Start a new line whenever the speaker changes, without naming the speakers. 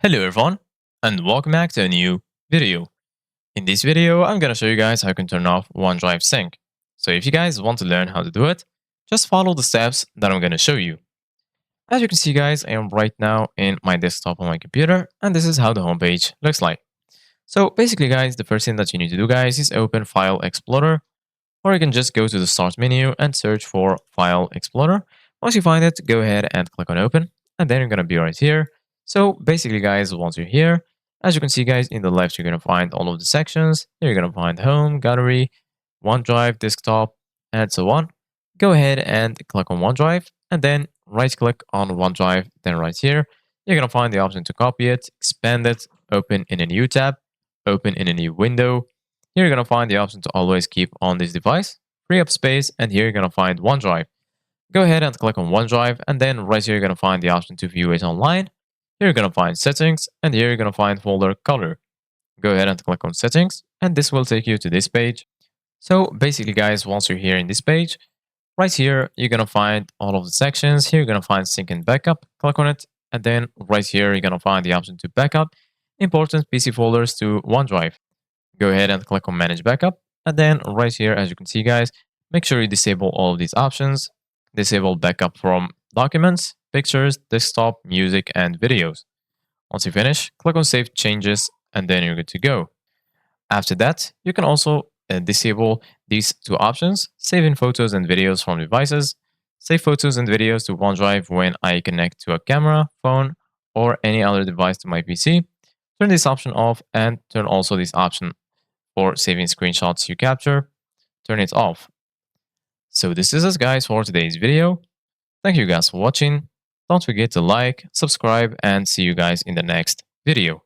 Hello everyone, and welcome back to a new video. In this video, I'm gonna show you guys how you can turn off OneDrive Sync. So if you guys want to learn how to do it, just follow the steps that I'm gonna show you. As you can see guys, I am right now in my desktop on my computer, and this is how the homepage looks like. So basically guys, the first thing that you need to do guys is open File Explorer, or you can just go to the Start menu and search for File Explorer. Once you find it, go ahead and click on Open, and then you're going to be right here. So basically, guys, once you're here, as you can see, guys, in the left, you're going to find all of the sections. Here, you're going to find Home, Gallery, OneDrive, Desktop, and so on. Go ahead and click on OneDrive, and then right-click on OneDrive. Then right here, you're going to find the option to copy it, expand it, open in a new tab, open in a new window. Here you're going to find the option to always keep on this device, free up space, and here you're going to find OneDrive. Go ahead and click on OneDrive, and then right here you're going to find the option to view it online. Here you're going to find Settings, and here you're going to find Folder Color. Go ahead and click on Settings, and this will take you to this page. So basically guys, once you're here in this page, right here you're going to find all of the sections. Here you're going to find Sync and Backup. Click on it, and then right here you're going to find the option to backup important PC folders to OneDrive. Go ahead and click on Manage Backup. And then right here, as you can see, guys, make sure you disable all of these options. Disable backup from documents, pictures, desktop, music, and videos. Once you finish, click on Save Changes, and then you're good to go. After that, you can also disable these two options, saving photos and videos from devices. Save photos and videos to OneDrive when I connect to a camera, phone, or any other device to my PC. Turn this option off and turn also this option for saving screenshots you capture. Turn it off. So this is it guys for today's video. Thank you guys for watching. Don't forget to like, subscribe, and see you guys in the next video.